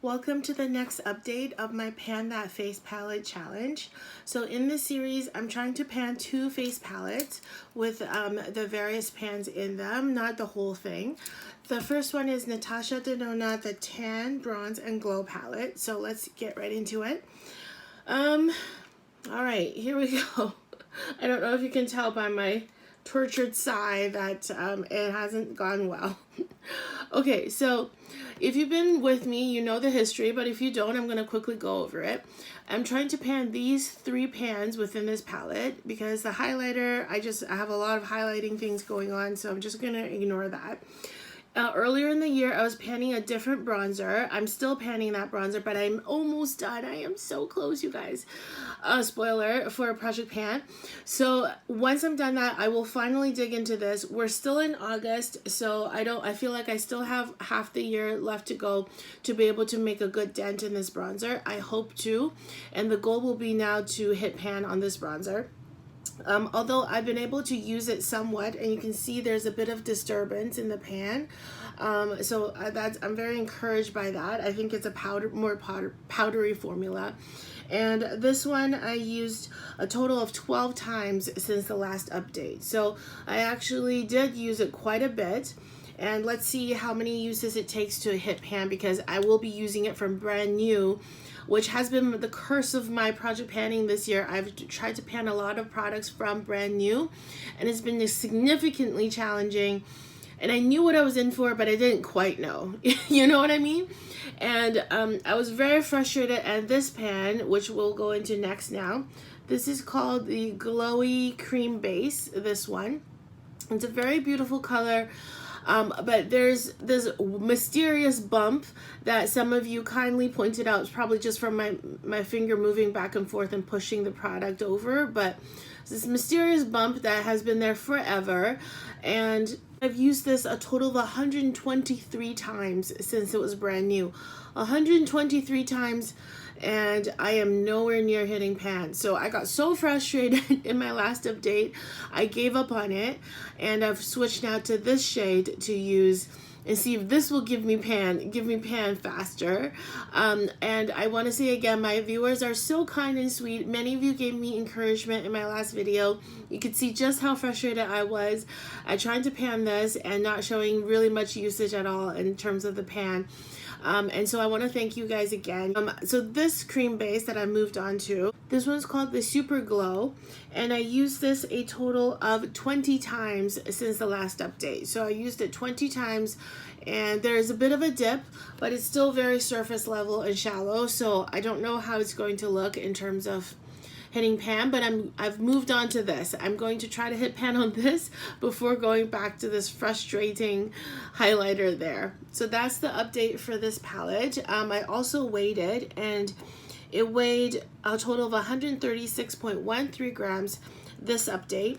Welcome to the next update of my Pan That Face Palette Challenge. So in this series, I'm trying to pan 2 face palettes with the various pans in them, not the whole thing. The first one is Natasha Denona the Tan, Bronze, and Glow palette. So let's get right into it. All right, here we go. I don't know if you can tell by my tortured sigh that it hasn't gone well. Okay, so if you've been with me, you know the history, but if you don't, I'm going to quickly go over it. I'm trying to pan these 3 pans within this palette because the highlighter, I have a lot of highlighting things going on, so I'm just going to ignore that. Earlier in the year, I was panning a different bronzer. I'm still panning that bronzer, but I'm almost done. I am so close, you guys. Spoiler for a project pan. So once I'm done that, I will finally dig into this. We're still in August, so I feel like I still have half the year left to go to be able to make a good dent in this bronzer. I hope to, and the goal will be now to hit pan on this bronzer. Although I've been able to use it somewhat, and you can see there's a bit of disturbance in the pan, so I'm very encouraged by that. I think it's a more powdery formula. And this one I used a total of 12 times since the last update, so I actually did use it quite a bit. And let's see how many uses it takes to hit pan, because I will be using it from brand new, which has been the curse of my project panning this year. I've tried to pan a lot of products from brand new, and it's been significantly challenging. And I knew what I was in for, but I didn't quite know. You know what I mean? And I was very frustrated at this pan, which we'll go into next now. This is called the Glowy Cream Base, this one. It's a very beautiful color. But there's this mysterious bump that some of you kindly pointed out. It's probably just from my finger moving back and forth and pushing the product over, but this mysterious bump that has been there forever. And I've used this a total of 123 times since it was brand new. 123 times, and I am nowhere near hitting pan. So I got so frustrated in my last update, I gave up on it, and I've switched now to this shade to use and see if this will give me pan faster. And I want to say again, my viewers are so kind and sweet. Many of you gave me encouragement in my last video. You could see just how frustrated I was at trying to pan this and not showing really much usage at all in terms of the pan. And so I want to thank you guys again. So this cream base that I moved on to, this one's called the Super Glow, and I used this a total of 20 times since the last update. So I used it 20 times, and there's a bit of a dip, but it's still very surface level and shallow, so I don't know how it's going to look in terms of hitting pan, but I've moved on to this. I'm going to try to hit pan on this before going back to this frustrating highlighter there. So that's the update for this palette. I also weighed it, and it weighed a total of 136.13 grams this update.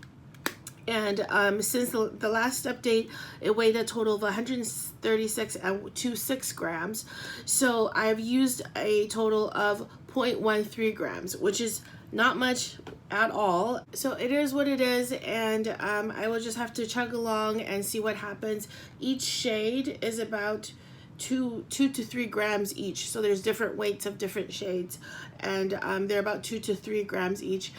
And since the last update, it weighed a total of 136.26 grams. So I've used a total of 0.13 grams, which is not much at all. So it is what it is, and I will just have to chug along and see what happens. Each shade is about 2 to 3 grams each, so there's different weights of different shades, and they're about 2 to 3 grams each.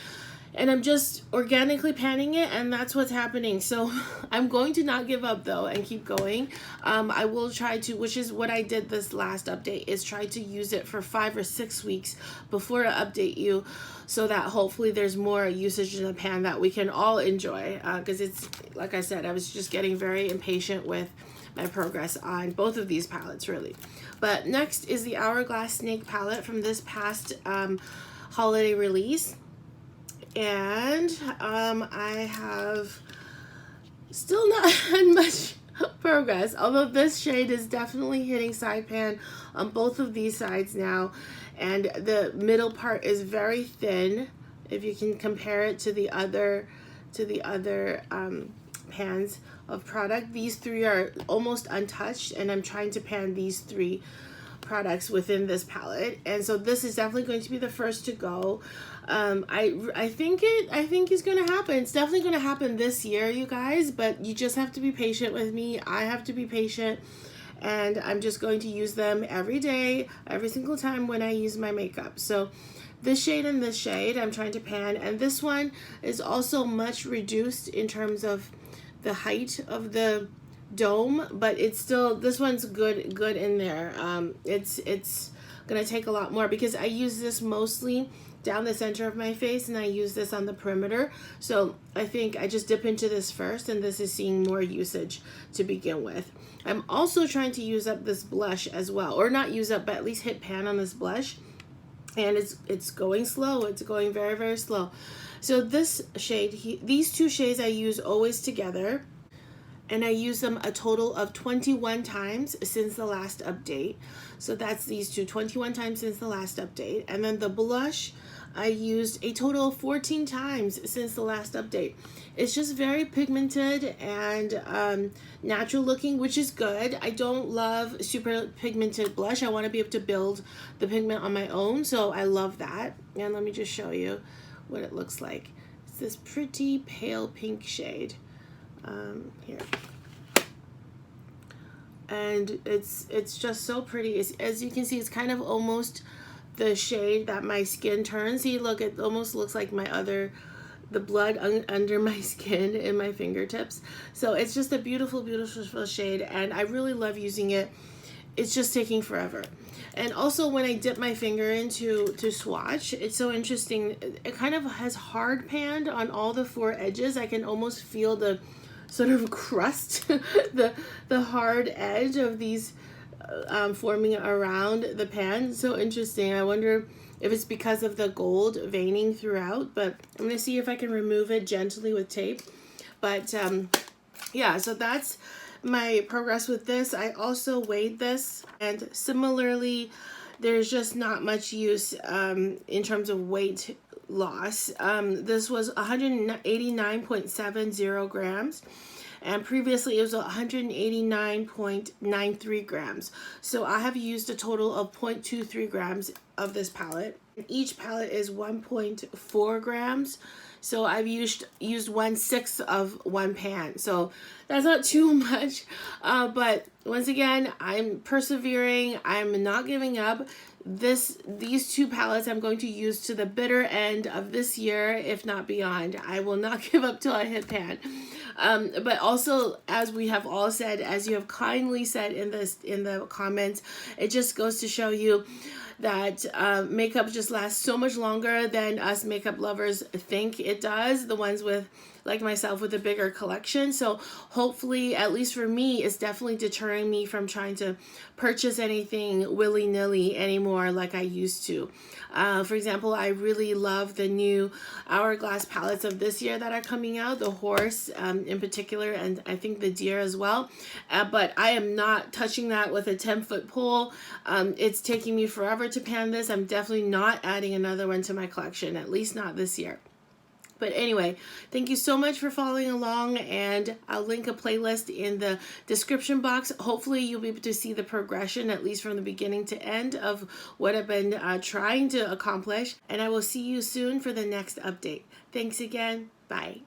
And I'm just organically panning it, and that's what's happening. So I'm going to not give up though and keep going. I will try to, which is what I did this last update, is try to use it for 5 or 6 weeks before I update you, so that hopefully there's more usage in the pan that we can all enjoy. Because it's, like I said, I was just getting very impatient with my progress on both of these palettes really. But next is the Hourglass Snake palette from this past holiday release. And I have still not had much progress, although this shade is definitely hitting side pan on both of these sides now, and the middle part is very thin if you can compare it to the other pans of product. These 3 are almost untouched, and I'm trying to pan these 3 products within this palette, and so this is definitely going to be the first to go. I think it's gonna happen. It's definitely gonna happen this year, you guys, but you just have to be patient with me. I have to be patient, and I'm just going to use them every day, every single time when I use my makeup. So this shade and this shade I'm trying to pan, and this one is also much reduced in terms of the height of the dome, but it's still, this one's good in there. It's gonna take a lot more because I use this mostly down the center of my face, and I use this on the perimeter. So I think I just dip into this first, and this is seeing more usage to begin with. I'm also trying to use up this blush as well, or not use up, but at least hit pan on this blush. And it's going slow. It's going very, very slow. So this shade, these two shades I use always together, and I use them a total of 21 times since the last update. So that's these two, 21 times since the last update. And then the blush, I used a total of 14 times since the last update. It's just very pigmented and natural looking, which is good. I don't love super pigmented blush. I want to be able to build the pigment on my own, so I love that. And let me just show you what it looks like. It's this pretty pale pink shade. Here. And it's just so pretty. As you can see, it's kind of almost the shade that my skin turns. See, look, it almost looks like the blood under my skin and my fingertips. So it's just a beautiful, beautiful shade, and I really love using it. It's just taking forever. And also when I dip my finger into swatch, it's so interesting. It kind of has hard panned on all the four edges. I can almost feel the sort of crust, the hard edge of these forming around the pan. So interesting. I wonder if it's because of the gold veining throughout, but I'm gonna see if I can remove it gently with tape. But yeah, so that's my progress with this. I also weighed this, and similarly, there's just not much use in terms of weight loss. This was 189.70 grams, and previously it was 189.93 grams. So I have used a total of 0.23 grams of this palette. Each palette is 1.4 grams. So I've used 1/6 of one pan. So that's not too much. But once again, I'm persevering. I'm not giving up. These two palettes I'm going to use to the bitter end of this year, if not beyond. I will not give up till I hit pan. But also, as we have all said, as you have kindly said in the comments, it just goes to show you that makeup just lasts so much longer than us makeup lovers think it does, the ones with, like myself, with a bigger collection. So hopefully, at least for me, it's definitely deterring me from trying to purchase anything willy-nilly anymore like I used to. For example, I really love the new Hourglass palettes of this year that are coming out, the horse in particular, and I think the deer as well. But I am not touching that with a 10-foot pole. It's taking me forever to pan this. I'm definitely not adding another one to my collection, at least not this year. But anyway, thank you so much for following along, and I'll link a playlist in the description box. Hopefully you'll be able to see the progression, at least from the beginning to end, of what I've been trying to accomplish. And I will see you soon for the next update. Thanks again. Bye.